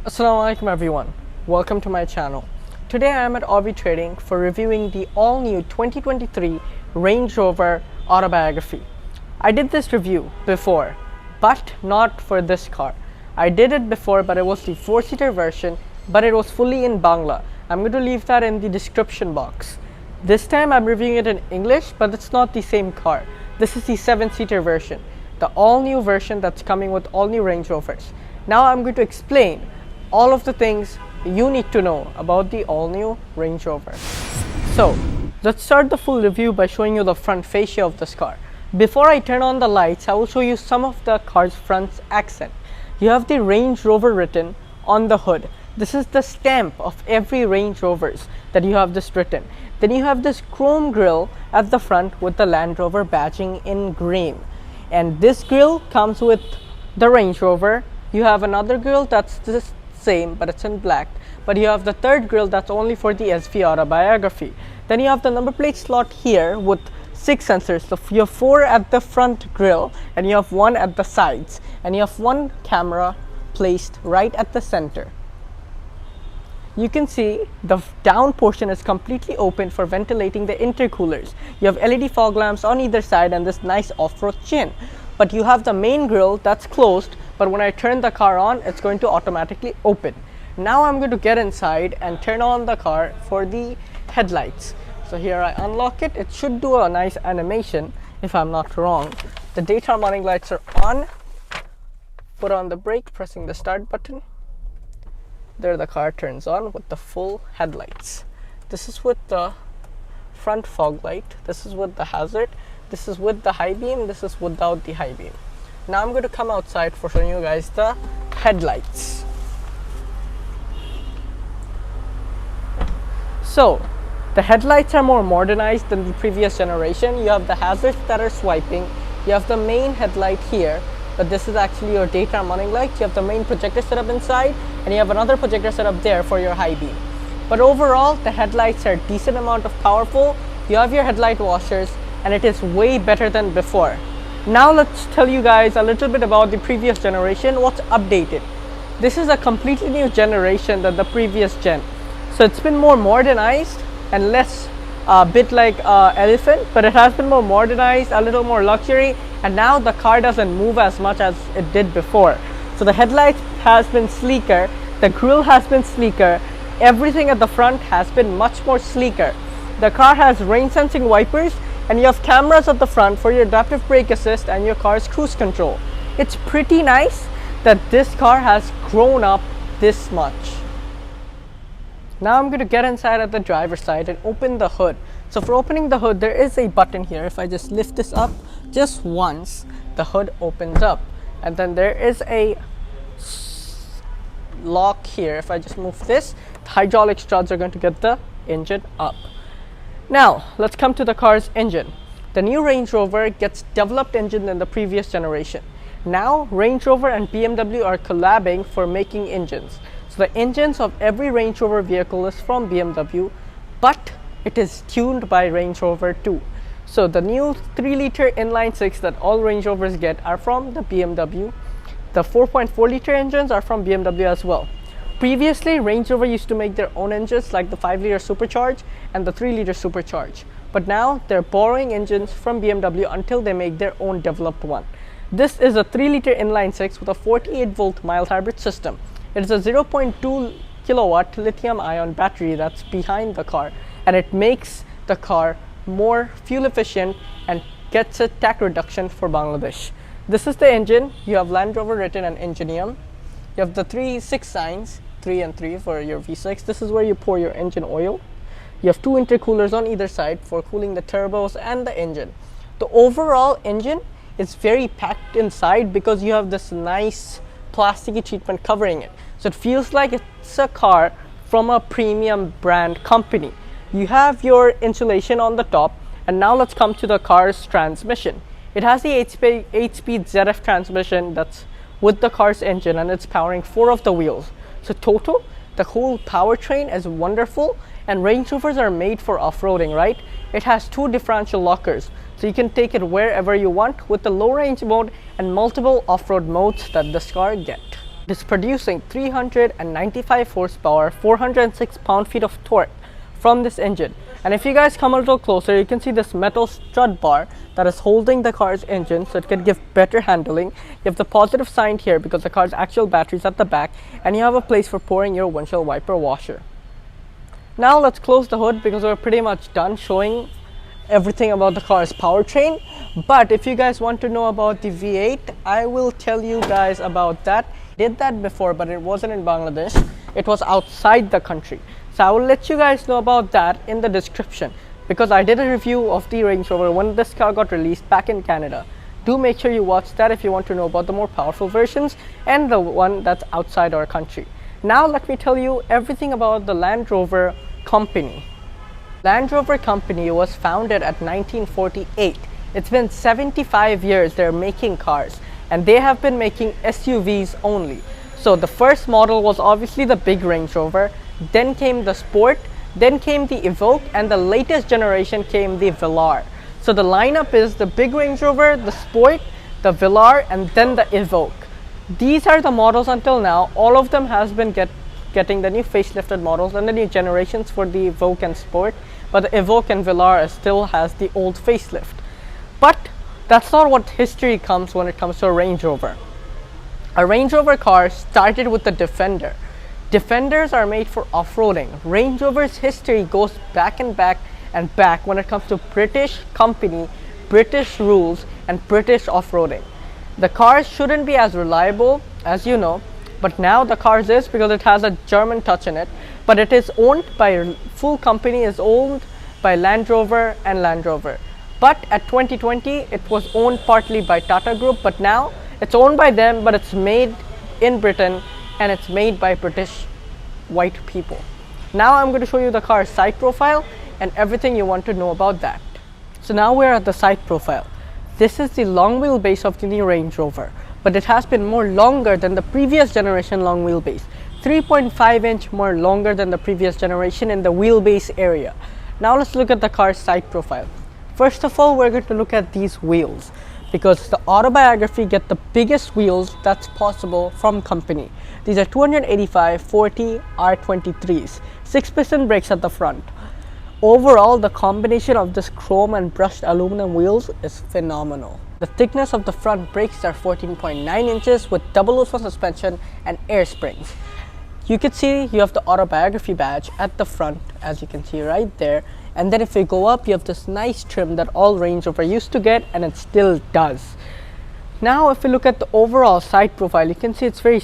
Assalamu alaikum everyone, welcome to my channel. Today I am at RV Trading for reviewing the all-new 2023 Range Rover Autobiography. I did this review before, but not for this car. I did it before, but it was the 4-seater version, but it was fully in Bangla. I'm going to leave that in the description box. This time I'm reviewing it in English, but it's not the same car. This is the 7-seater version, the all-new version that's coming with all new Range Rovers. Now I'm going to explain all of the things you need to know about the all-new Range Rover. So let's start the full review by showing you the front fascia of this car. Before I turn on the lights, I will show you some of the car's front accent. You have the Range Rover written on the hood. This is the stamp of every Range Rovers that you have this written. Then you have this chrome grille at the front with the Land Rover badging in green. And this grille comes with the Range Rover. You have another grille that's this same, but it's in black. But you have the third grille that's only for the SV Autobiography. Then you have the number plate slot here with 6 sensors. So you have 4 at the front grille and you have 1 at the sides, and you have 1 camera placed right at the center. You can see the down portion is completely open for ventilating the intercoolers. You have LED fog lamps on either side and this nice off-road chin. But you have the main grille that's closed, but when I turn the car on, it's going to automatically open. Now I'm going to get inside and turn on the car for the headlights. So here I unlock it. It should do a nice animation if I'm not wrong. The daytime running lights are on. Put on the brake, pressing the start button. There the car turns on with the full headlights. This is with the front fog light. This is with the hazard. This is with the high beam. This is without the high beam. Now I'm going to come outside for showing you guys the headlights. So the headlights are more modernized than the previous generation. You have the hazards that are swiping. You have the main headlight here, but this is actually your daytime running light. You have the main projector setup inside, and you have another projector setup there for your high beam. But overall, the headlights are a decent amount of powerful. You have your headlight washers, and it is way better than before. Now let's tell you guys a little bit about the previous generation, what's updated. This is a completely new generation than the previous gen. So it's been more modernized and less a bit like Elephant, but it has been more modernized, a little more luxury, and now the car doesn't move as much as it did before. So the headlights has been sleeker, the grille has been sleeker, everything at the front has been much more sleeker. The car has rain sensing wipers, and you have cameras at the front for your adaptive brake assist and your car's cruise control. It's pretty nice that this car has grown up this much. Now I'm going to get inside at the driver's side and open the hood. So for opening the hood, there is a button here. If I just lift this up just once, the hood opens up. And then there is a lock here. If I just move this, the hydraulic struts are going to get the engine up. Now let's come to the car's engine. The new Range Rover gets developed engine than the previous generation. Now Range Rover and BMW are collabing for making engines. So the engines of every Range Rover vehicle is from BMW, but it is tuned by Range Rover too. So the new 3-liter inline 6 that all Range Rovers get are from the BMW. The 4.4-liter engines are from BMW as well. Previously, Range Rover used to make their own engines like the 5-liter Supercharge and the 3-liter Supercharge. But now they're borrowing engines from BMW until they make their own developed one. This is a 3-liter inline 6 with a 48-volt mild hybrid system. It is a 0.2 kilowatt lithium-ion battery that's behind the car, and it makes the car more fuel efficient and gets a tax reduction for Bangladesh. This is the engine. You have Land Rover written and Engineum. You have the 6 signs, 3 and 3 for your V6. This is where you pour your engine oil. You have 2 intercoolers on either side for cooling the turbos and the engine. The overall engine is very packed inside because you have this nice plasticky treatment covering it. So it feels like it's a car from a premium brand company. You have your insulation on the top, and now let's come to the car's transmission. It has the 8-speed ZF transmission that's with the car's engine, and it's powering 4 of the wheels. So total, the whole powertrain is wonderful, and Range Rovers are made for off-roading, right? It has 2 differential lockers, so you can take it wherever you want with the low range mode and multiple off-road modes that this car get. It is producing 395 horsepower, 406 pound-feet of torque from this engine. And if you guys come a little closer, you can see this metal strut bar that is holding the car's engine so it can give better handling. You have the positive sign here because the car's actual battery is at the back, and you have a place for pouring your windshield wiper washer. Now let's close the hood because we're pretty much done showing everything about the car's powertrain. But if you guys want to know about the V8, I will tell you guys about that. Did that before, but it wasn't in Bangladesh. It was outside the country. So I will let you guys know about that in the description because I did a review of the Range Rover when this car got released back in Canada. Do make sure you watch that if you want to know about the more powerful versions and the one that's outside our country. Now let me tell you everything about the Land Rover company. Land Rover company was founded at 1948. It's been 75 years they're making cars, and they have been making SUVs only. So the first model was obviously the big Range Rover, then came the Sport, then came the Evoque, and the latest generation came the Velar. So the lineup is the big Range Rover, the Sport, the Velar, and then the Evoque. These are the models until now. All of them has been getting the new facelifted models and the new generations for the Evoque and Sport, but the Evoque and Velar still has the old facelift. But that's not what history comes when it comes to a Range Rover. A Range Rover car started with the Defender. Defenders are made for off-roading. Range Rover's history goes back and back and back when it comes to British company, British rules, and British off-roading. The cars shouldn't be as reliable as you know, but now the cars is because it has a German touch in it. But it is owned by, full company is owned by Land Rover and Land Rover. But at 2020, it was owned partly by Tata Group, but now it's owned by them, but it's made in Britain and it's made by British white people. Now I'm going to show you the car's side profile and everything you want to know about that. So now we're at the side profile. This is the long wheelbase of the new Range Rover, but it has been more longer than the previous generation long wheelbase. 3.5 inch more longer than the previous generation in the wheelbase area. Now let's look at the car's side profile. First of all, we're going to look at these wheels because the Autobiography get the biggest wheels that's possible from company. These are 285/40 R23s, 6-piston brakes at the front. Overall, the combination of this chrome and brushed aluminum wheels is phenomenal. The thickness of the front brakes are 14.9 inches with double Usman suspension and air springs. You can see you have the Autobiography badge at the front, as you can see right there. And then if we go up, you have this nice trim that all Range Rover used to get, and it still does. Now if we look at the overall side profile, you can see it's very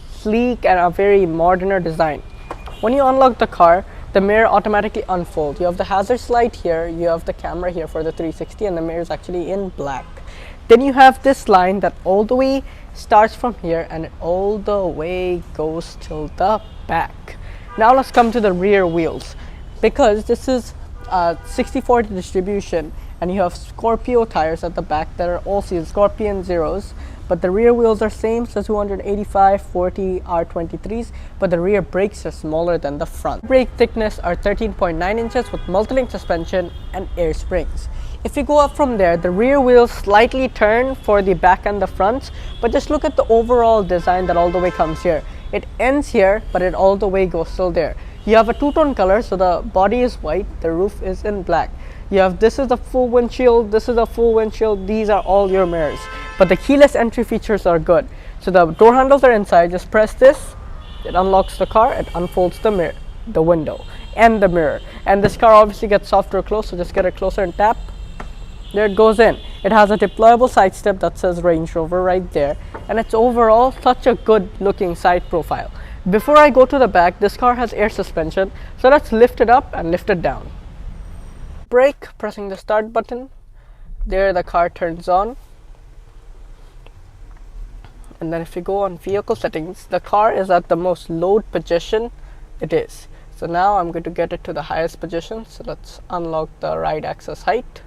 sleek and a very modern design. When you unlock the car, the mirror automatically unfolds. You have the hazard slide here, you have the camera here for the 360, and the mirror is actually in black. Then you have this line that all the way starts from here and it all the way goes till the back. Now let's come to the rear wheels. Because this is 60/40 distribution and you have Scorpio tires at the back that are also Scorpion Zeros, but the rear wheels are same, so 285/40 R23s, but the rear brakes are smaller than the front. Brake thickness are 13.9 inches with multi-link suspension and air springs. If you go up from there, the rear wheels slightly turn for the back and the fronts, but just look at the overall design that all the way comes here. It ends here, but it all the way goes still there. You have a two-tone color, so the body is white, the roof is in black. You have, this is a full windshield, this is a full windshield, these are all your mirrors. But the keyless entry features are good. So the door handles are inside, just press this, it unlocks the car, it unfolds the mirror, the window, and the mirror. And this car obviously gets softer or close, so just get it closer and tap. There it goes in. It has a deployable side step that says Range Rover right there, and it's overall such a good looking side profile. Before I go to the back, this car has air suspension, so let's lift it up and lift it down. Brake, pressing the start button. There the car turns on. And then if you go on vehicle settings, the car is at the most load position it is. So now I'm going to get it to the highest position. So let's unlock the ride access height.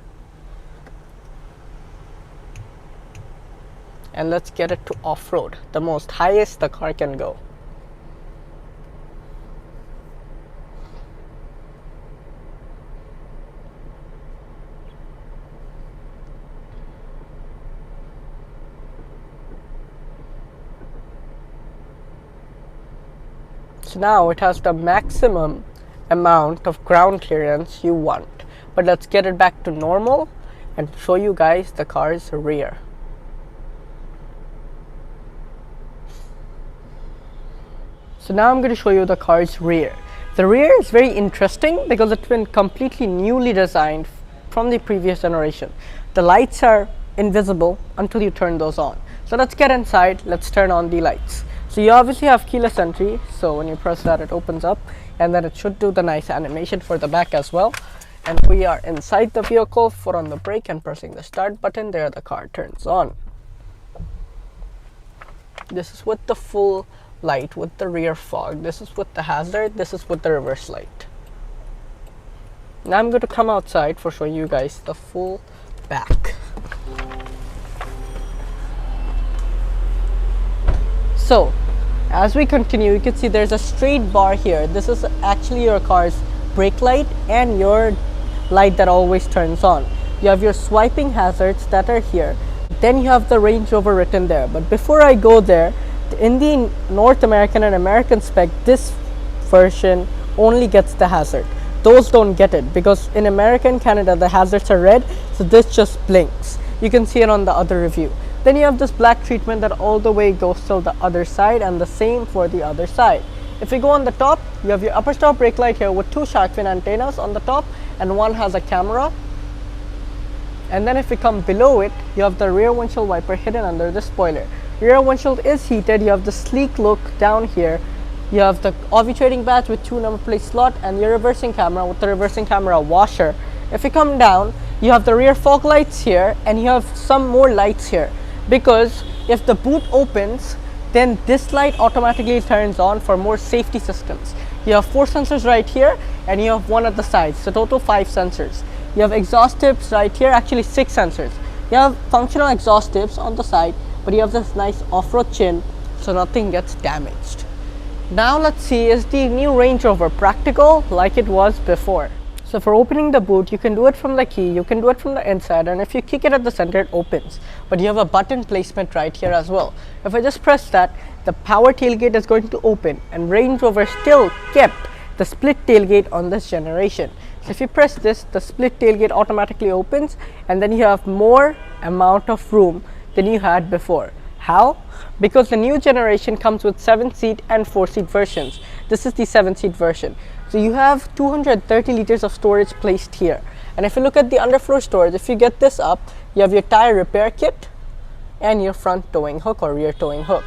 And let's get it to off-road, the most highest the car can go. So now it has the maximum amount of ground clearance you want. But let's get it back to normal and show you guys the car's rear. So now I'm going to show you the car's rear. The rear is very interesting because it's been completely newly designed from the previous generation. The lights are invisible until you turn those on. So let's get inside, let's turn on the lights. So you obviously have keyless entry, so when you press that it opens up, and then it should do the nice animation for the back as well. And we are inside the vehicle, foot on the brake and pressing the start button, there the car turns on. This is with the full light, with the rear fog. This is with the hazard, this is with the reverse light. Now I'm going to come outside for showing you guys the full back. So as we continue, you can see there's a straight bar here. This is actually your car's brake light and your light that always turns on. You have your swiping hazards that are here. Then you have the Range Rover written there. But before I go there, in the North American and American spec, this version only gets the hazard. Those don't get it because in America and Canada the hazards are red, so this just blinks. You can see it on the other review. Then you have this black treatment that all the way goes till the other side, and the same for the other side. If you go on the top, you have your upper stop brake light here with two shark fin antennas on the top, and one has a camera. And then if we come below it, you have the rear windshield wiper hidden under the spoiler. Rear windshield is heated. You have the sleek look down here. You have the Autobiography trading badge with 2 number plate slot, and your reversing camera with the reversing camera washer. If you come down, you have the rear fog lights here, and you have some more lights here, because if the boot opens, then this light automatically turns on for more safety systems. You have 4 sensors right here, and you have 1 at the sides, so total 5 sensors. You have exhaust tips right here, actually 6 sensors. You have functional exhaust tips on the side, but you have this nice off-road chin, so nothing gets damaged. Now let's see, is the new Range Rover practical like it was before? So for opening the boot, you can do it from the key, you can do it from the inside, and if you kick it at the center, it opens. But you have a button placement right here as well. If I just press that, the power tailgate is going to open, and Range Rover still kept the split tailgate on this generation. So if you press this, the split tailgate automatically opens, and then you have more amount of room than you had before. How? Because the new generation comes with 7-seat and 4-seat versions. This is the 7-seat version. So you have 230 liters of storage placed here. And if you look at the underfloor storage, if you get this up, you have your tire repair kit and your front towing hook or rear towing hook.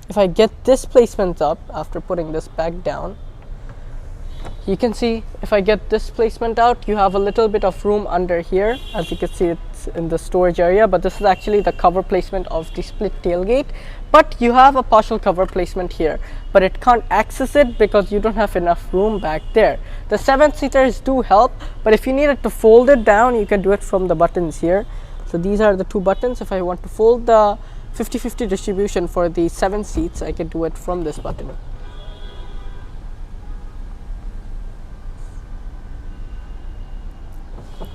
If I get this placement up after putting this back down, you can see if I get this placement out, you have a little bit of room under here. As you can see, it's in the storage area, but this is actually the cover placement of the split tailgate. But you have a partial cover placement here, but it can't access it because you don't have enough room back there. The 7-seaters do help, but if you needed to fold it down, you can do it from the buttons here. So these are the 2 buttons. If I want to fold the 50-50 distribution for the 7 seats, I can do it from this button.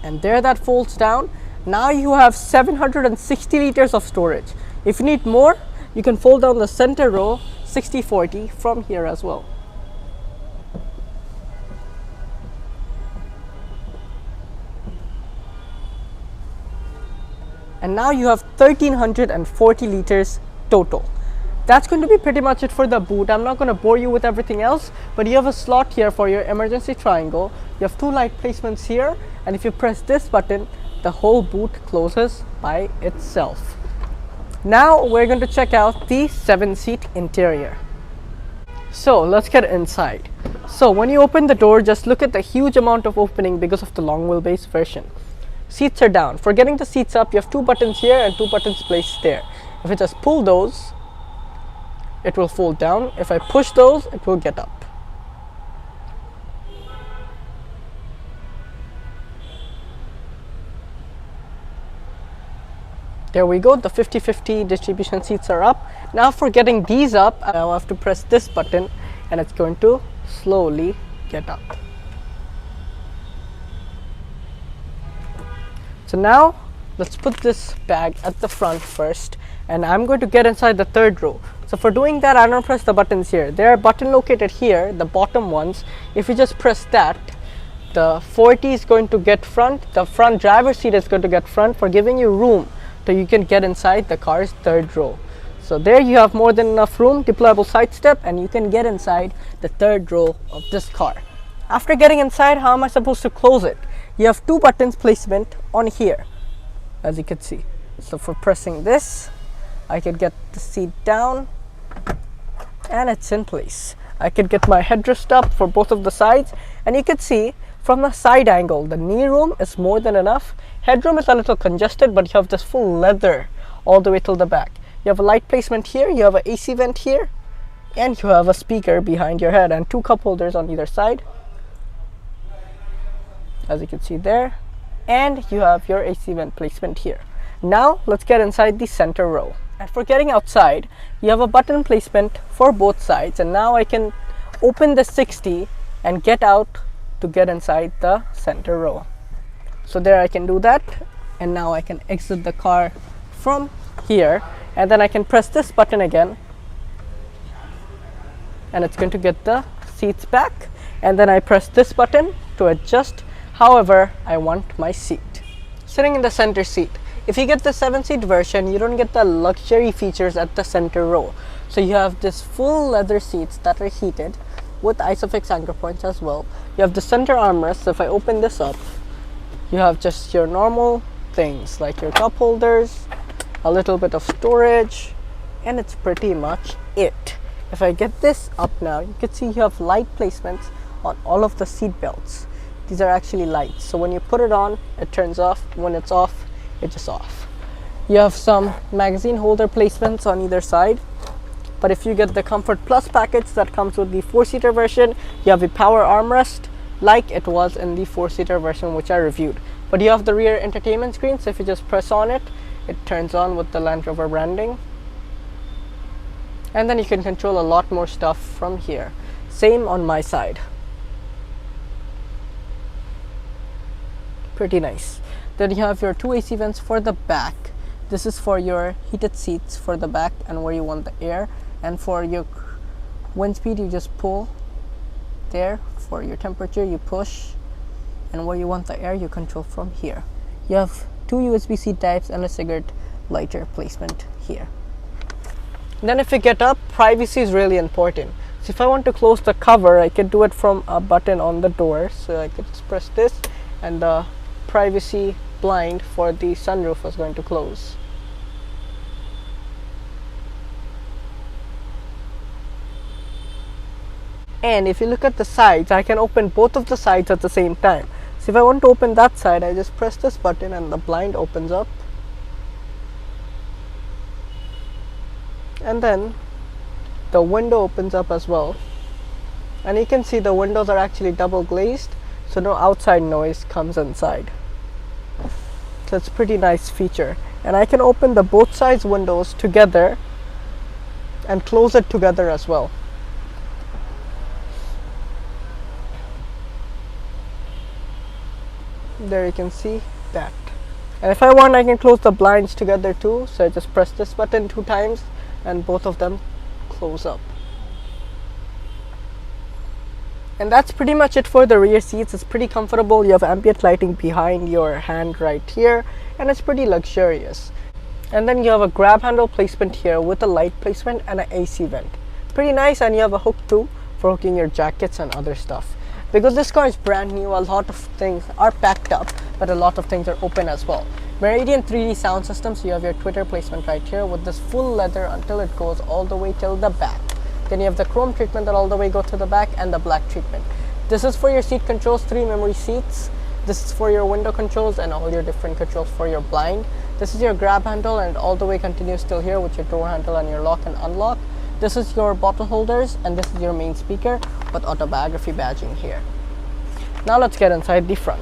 And there that folds down. Now you have 760 liters of storage. If you need more, you can fold down the center row 60-40 from here as well. And now you have 1340 liters total. That's going to be pretty much it for the boot. I'm not going to bore you with everything else, but you have a slot here for your emergency triangle. You have 2 light placements here, and if you press this button, the whole boot closes by itself. Now we're going to check out the 7-seat interior. So let's get inside. So when you open the door, just look at the huge amount of opening because of the long wheelbase version. Seats are down. For getting the seats up, you have 2 buttons here and 2 buttons placed there. If I just pull those, it will fold down. If I push those, it will get up. There we go, the 50-50 distribution seats are up. Now for getting these up, I have to press this button and it's going to slowly get up. So now let's put this bag at the front first, and I'm going to get inside the 3rd row. So for doing that, I don't press the buttons here. There are buttons located here, the bottom ones. If you just press that, the 40 is going to get front, the front driver's seat is going to get front for giving you room so you can get inside the car's third row. So there you have more than enough room, deployable side step, and you can get inside the third row of this car. After getting inside, how am I supposed to close it? You have two buttons placement on here, as you can see. So for pressing this, I could get the seat down and it's in place. I could get my headrest up for both of the sides, and you can see from the side angle, the knee room is more than enough. Headroom is a little congested, but you have this full leather all the way till the back. You have a light placement here, you have an AC vent here, and you have a speaker behind your head and two cup holders on either side, as you can see there, and you have your AC vent placement here. Now let's get inside the center row. And for getting outside, you have a button placement for both sides, and now I can open the 60 and get out to get inside the center row. So there I can do that, and now I can exit the car from here, and then I can press this button again and it's going to get the seats back, and then I press this button to adjust however I want my seat. Sitting in the center seat, if you get the 7-seat version, you don't get the luxury features at the center row. So you have this full leather seats that are heated with ISOFIX anchor points as well. You have the center armrest. So if I open this up, you have just your normal things like your cup holders, a little bit of storage, and it's pretty much it. If I get this up now, you can see you have light placements on all of the seat belts. These are actually lights, so when you put it on, it turns off. When it's off, it's just off. You have some magazine holder placements on either side, but if you get the Comfort Plus package that comes with the 4-seater version, you have a power armrest like it was in the 4-seater version which I reviewed. But you have the rear entertainment screen, so if you just press on it, it turns on with the Land Rover branding, and then you can control a lot more stuff from here. Same on my side. Pretty nice. Then you have your two AC vents for the back. This is for your heated seats for the back and where you want the air, and for your wind speed you just pull there. For your temperature you push, and where you want the air you control from here. You have two USB-C types and a cigarette lighter placement here. Then if you get up, privacy is really important. So if I want to close the cover, I can do it from a button on the door. So I could just press this, and the privacy blind for the sunroof is going to close. And if you look at the sides, I can open both of the sides at the same time. So if I want to open that side, I just press this button and the blind opens up, and then the window opens up as well, and you can see the windows are actually double glazed, so no outside noise comes inside. So it's a pretty nice feature. And I can open the both sides windows together and close it together as well. There you can see that. And if I want, I can close the blinds together too. So I just press this button 2 times and both of them close up. And that's pretty much it for the rear seats. It's pretty comfortable. You have ambient lighting behind your hand right here, and it's pretty luxurious. And then you have a grab handle placement here with a light placement and an AC vent. Pretty nice. And you have a hook too for hooking your jackets and other stuff. Because this car is brand new, a lot of things are packed up, but a lot of things are open as well. Meridian 3D sound system, so you have your tweeter placement right here with this full leather until it goes all the way till the back. Then you have the chrome treatment that all the way go to the back, and the black treatment. This is for your seat controls, 3 memory seats. This is for your window controls and all your different controls for your blind. This is your grab handle, and all the way continues still here with your door handle and your lock and unlock. This is your bottle holders, and this is your main speaker with Autobiography badging here. Now let's get inside the front.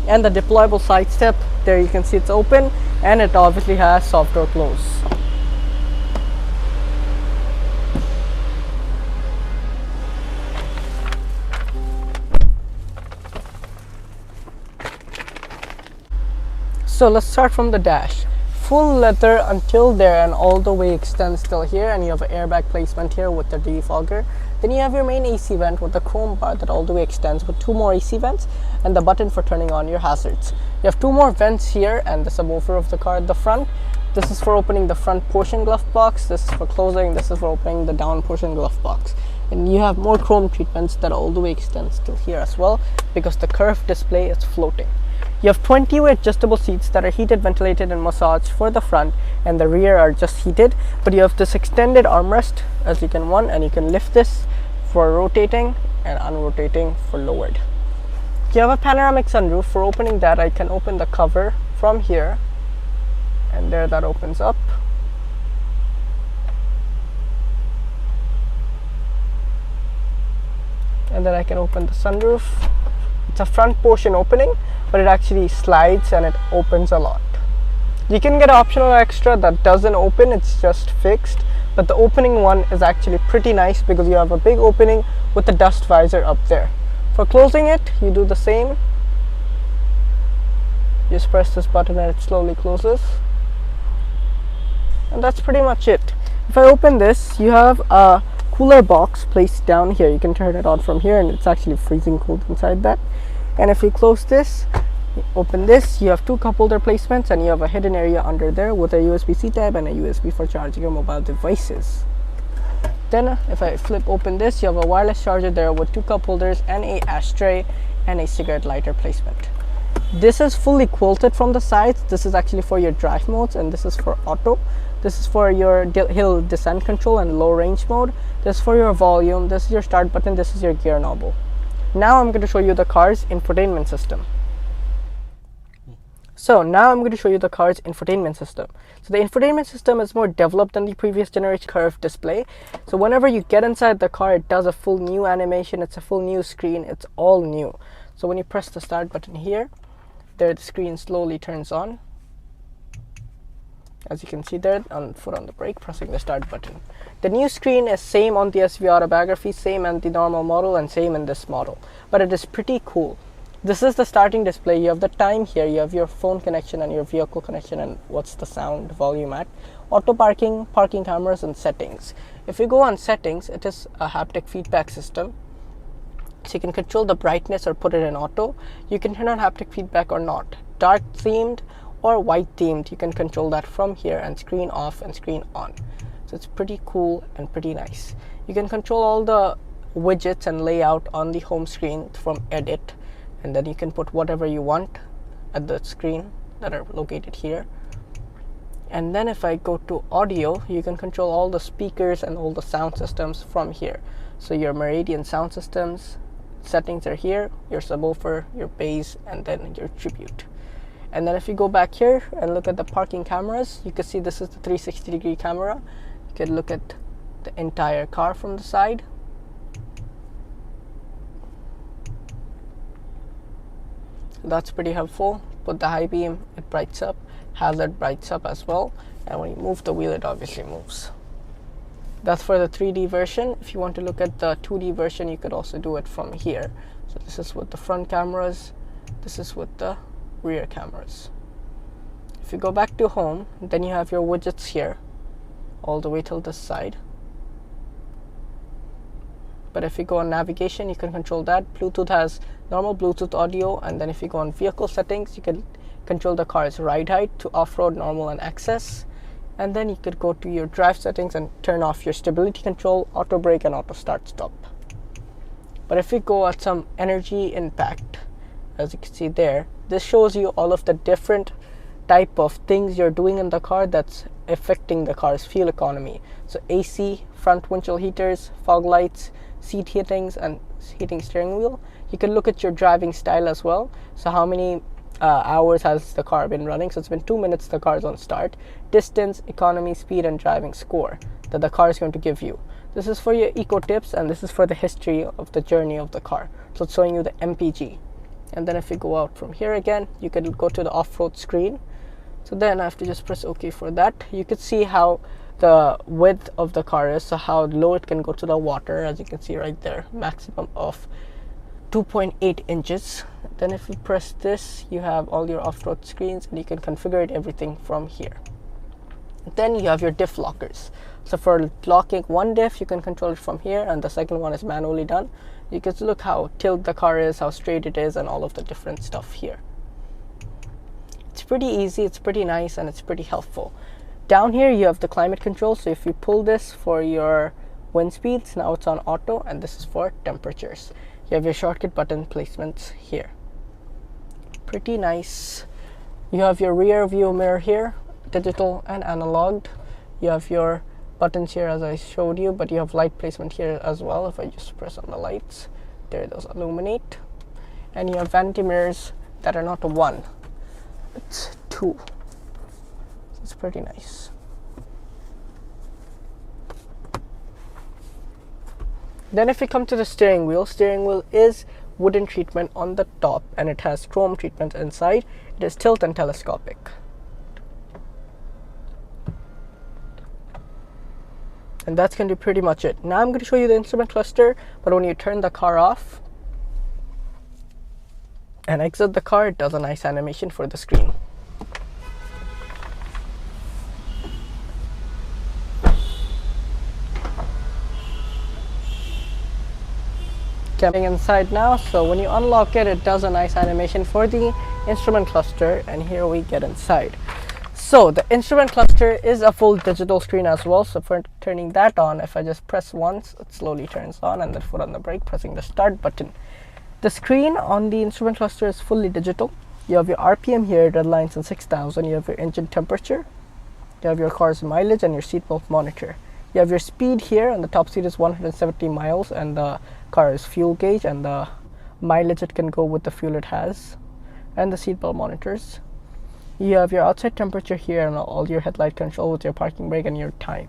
And the deployable side step, there you can see it's open, and it obviously has soft door close. So let's start from the dash. full leather until there and all the way extends till here, and you have an airbag placement here with the defogger. Then you have your main AC vent with the chrome bar that all the way extends with 2 more AC vents and the button for turning on your hazards. You have 2 more vents here and the subwoofer of the car at the front. This is for opening the front portion glove box, this is for closing, this is for opening the down portion glove box. And you have more chrome treatments that all the way extends till here as well, because the curved display is floating. You have 20-way adjustable seats that are heated, ventilated and massaged for the front, and the rear are just heated. But you have this extended armrest as you can and you can lift this for rotating and unrotating for lowered. You have a panoramic sunroof. For opening that, I can open the cover from here, and there that opens up. And then I can open the sunroof. It's a front portion opening, but it actually slides and it opens a lot. You can get optional extra that doesn't open, it's just fixed, but the opening one is actually pretty nice because you have a big opening with the dust visor up there. For closing it, you do the same. You just press this button and it slowly closes. And that's pretty much it. If I open this, you have a cooler box placed down here. You can turn it on from here and it's actually freezing cold inside that. And if you close this, open this, you have 2 cup holder placements and you have a hidden area under there with a USB-C type and a USB for charging your mobile devices. Then if I flip open this, you have a wireless charger there with 2 cup holders and a ashtray and a cigarette lighter placement. This is fully quilted from the sides. This is actually for your drive modes and this is for auto. This is for your hill descent control and low range mode. This is for your volume. This is your start button. This is your gear knob. Now I'm going to show you the car's infotainment system. So now I'm going to show you the car's infotainment system. So the infotainment system is more developed than the previous generation curved display. So whenever you get inside the car, it does a full new animation. It's a full new screen. It's all new. So when you press the start button here, there the screen slowly turns on. As you can see there, on foot on the brake, pressing the start button. The new screen is same on the SV Autobiography, same on the normal model, and same in this model. But it is pretty cool. This is the starting display. You have the time here, you have your phone connection and your vehicle connection and what's the sound volume at. Auto parking, parking cameras, and settings. If you go on settings, it is a haptic feedback system. So you can control the brightness or put it in auto. You can turn on haptic feedback or not. Dark themed or white themed, you can control that from here, and screen off and screen on. So it's pretty cool and pretty nice. You can control all the widgets and layout on the home screen from edit, and then you can put whatever you want at the screen that are located here. And then if I go to audio, you can control all the speakers and all the sound systems from here. So your Meridian sound systems settings are here, your subwoofer, your bass, and then your tribute. And then if you go back here and look at the parking cameras, you can see this is the 360-degree camera. You can look at the entire car from the side. That's pretty helpful. Put the high beam, it brights up. Hazard brights up as well. And when you move the wheel, it obviously moves. That's for the 3D version. If you want to look at the 2D version, you could also do it from here. So this is with the front cameras. This is with the rear cameras. If you go back to home, then you have your widgets here all the way till this side. But if you go on navigation, you can control that. Bluetooth has normal Bluetooth audio, and then if you go on vehicle settings, you can control the car's ride height to off-road, normal, and access. And then you could go to your drive settings and turn off your stability control, auto brake, and auto start stop. But if you go at some energy impact, as you can see there, this shows you all of the different type of things you're doing in the car that's affecting the car's fuel economy. So AC, front windshield heaters, fog lights, seat heatings, and heating steering wheel. You can look at your driving style as well. So how many hours has the car been running? So it's been 2 minutes the car is on start. Distance, economy, speed, and driving score that the car is going to give you. This is for your eco tips, and this is for the history of the journey of the car. So it's showing you the MPG. And then if you go out from here again, you can go to the off-road screen. So then I have to just press OK for that. You could see how the width of the car is, so how low it can go to the water, as you can see right there, maximum of 2.8 inches. Then if you press this, you have all your off-road screens, and you can configure everything from here. Then you have your diff lockers. So for locking one diff, you can control it from here, and the second one is manually done. You can look how tilt the car is, how straight it is, and all of the different stuff here. It's pretty easy, it's pretty nice, and it's pretty helpful. Down here you have the climate control, so if you pull this for your wind speeds, now it's on auto, and this is for temperatures. You have your shortcut button placements here. Pretty nice. You have your rear view mirror here, digital and analog. You have your buttons here as I showed you, but you have light placement here as well. If I just press on the lights, there those illuminate. And you have vanity mirrors that are not one, it's two. So it's pretty nice. Then if we come to the steering wheel is wooden treatment on the top, and it has chrome treatment inside. It is tilt and telescopic. And that's going to be pretty much it. Now I'm going to show you the instrument cluster, but when you turn the car off and exit the car, it does a nice animation for the screen. Coming inside now, so when you unlock it, it does a nice animation for the instrument cluster, and here we get inside. So the instrument cluster is a full digital screen as well. So for turning that on, if I just press once, it slowly turns on, and then foot on the brake, pressing the start button. The screen on the instrument cluster is fully digital. You have your RPM here, red lines and 6,000. You have your engine temperature. You have your car's mileage and your seatbelt monitor. You have your speed here, and the top speed is 170 miles, and the car is fuel gauge, and the mileage it can go with the fuel it has, and the seatbelt monitors. You have your outside temperature here, and all your headlight control with your parking brake and your time.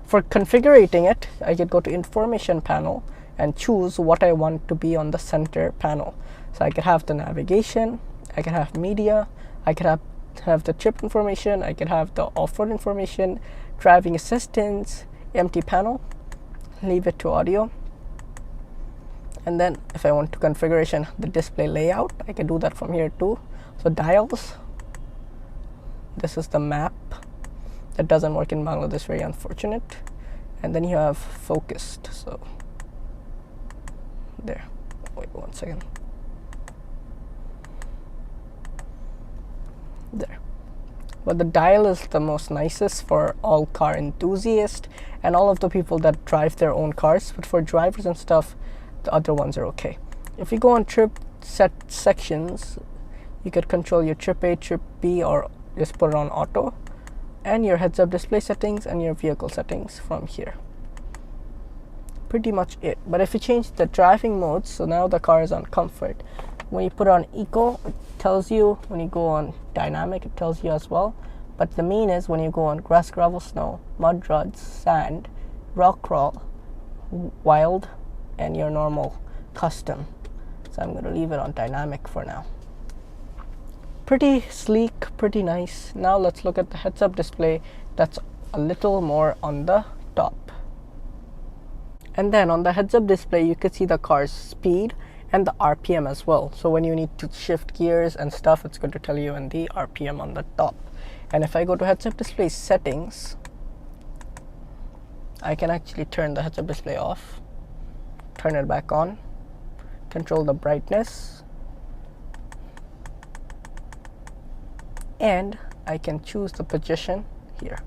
For configuring it, I could go to information panel and choose what I want to be on the center panel. So I could have the navigation, I could have media, I could have the trip information, I could have the off-road information, driving assistance, empty panel, leave it to audio. And then if I want to configuration the display layout, I can do that from here too. So dials, this is the map. That doesn't work in Bangladesh, very unfortunate. And then you have focused, so there. Wait 1 second. There. But the dial is the most nicest for all car enthusiasts and all of the people that drive their own cars. But for drivers and stuff, the other ones are okay. If you go on trip set sections, you could control your trip A, trip B, or just put it on auto, and your heads-up display settings and your vehicle settings from here. Pretty much it. But if you change the driving modes, so now the car is on comfort. When you put on eco, it tells you. When you go on dynamic, it tells you as well. But the main is when you go on grass, gravel, snow, mud, ruts, sand, rock crawl, wild, and your normal custom. So I'm going to leave it on dynamic for now. Pretty sleek, pretty nice. Now let's look at the heads-up display. That's a little more on the top. And then on the heads-up display, you can see the car's speed and the RPM as well. So when you need to shift gears and stuff, it's going to tell you in the RPM on the top. And if I go to heads-up display settings, I can actually turn the heads-up display off, turn it back on, control the brightness, and I can choose the position here.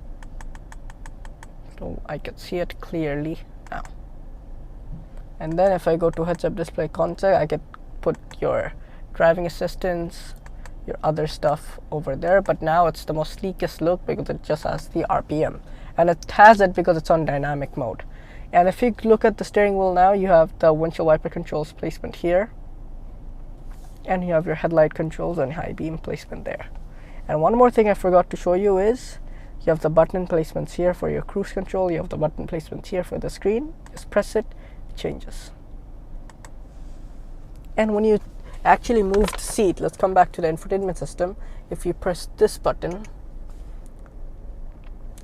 So I can see it clearly now. And then if I go to heads-up display concept, I could put your driving assistance, your other stuff over there. But now it's the most sleekest look because it just has the RPM. And it has it because it's on dynamic mode. And if you look at the steering wheel now, you have the windshield wiper controls placement here. And you have your headlight controls and high beam placement there. And one more thing I forgot to show you is you have the button placements here for your cruise control. You have the button placements here for the screen. Just press it. Changes. And when you actually move the seat, let's come back to the infotainment system. If you press this button,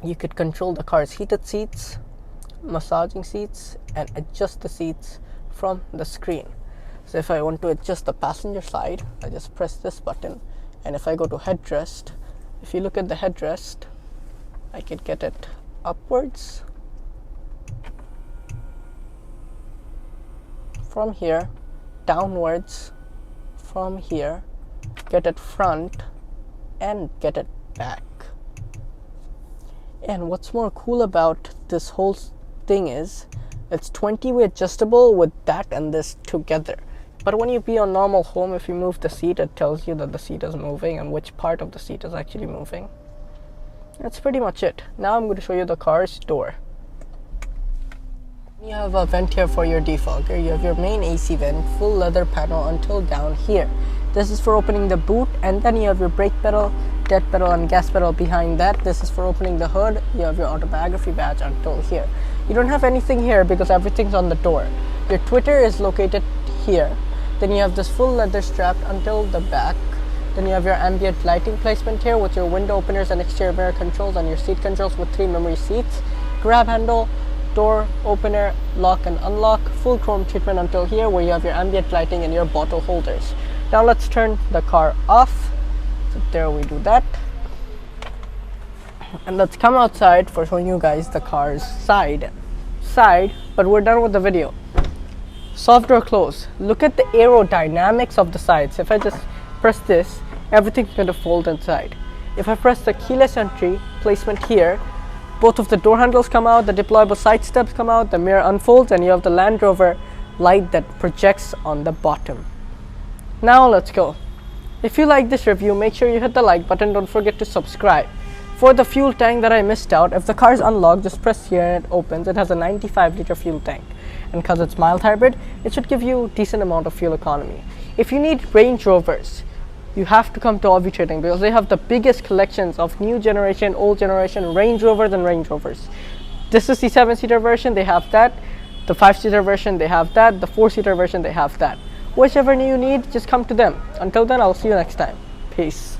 you could control the car's heated seats, massaging seats, and adjust the seats from the screen. So if I want to adjust the passenger side, I just press this button. And if I go to headrest, if you look at the headrest, I could get it upwards from here, downwards from here, get it front and get it back. And what's more cool about this whole thing is it's 20-way adjustable with that and this together. But when you be on normal home, if you move the seat, it tells you that the seat is moving and which part of the seat is actually moving. That's pretty much it. Now I'm going to show you the car's door. You have a vent here for your defogger. You have your main AC vent, full leather panel until down here. This is for opening the boot, and then you have your brake pedal, dead pedal and gas pedal behind that. This is for opening the hood. You have your Autobiography badge until here. You don't have anything here because everything's on the door. Your tweeter is located here. Then you have this full leather strap until the back. Then you have your ambient lighting placement here with your window openers and exterior mirror controls and your seat controls with 3 memory seats. Grab handle, door opener, lock and unlock, full chrome treatment until here where you have your ambient lighting and your bottle holders. Now let's turn the car off. So there we do that. And let's come outside for showing you guys the car's side, but we're done with the video. Soft door close. Look at the aerodynamics of the sides. If I just press this, everything's going to fold inside. If I press the keyless entry placement here, both of the door handles come out, the deployable side steps come out, the mirror unfolds, and you have the Land Rover light that projects on the bottom. Now let's go. If you like this review, make sure you hit the like button. Don't forget to subscribe. For the fuel tank that I missed out, if the car is unlocked, just press here and it opens. It has a 95-liter fuel tank. And because it's mild hybrid, it should give you a decent amount of fuel economy. If you need Range Rovers, you have to come to Ovi Trading because they have the biggest collections of new generation, old generation Range Rovers and Range Rovers. This is the 7-seater version, they have that. The 5-seater version, they have that. The 4-seater version, they have that. Whichever you need, just come to them. Until then, I'll see you next time. Peace.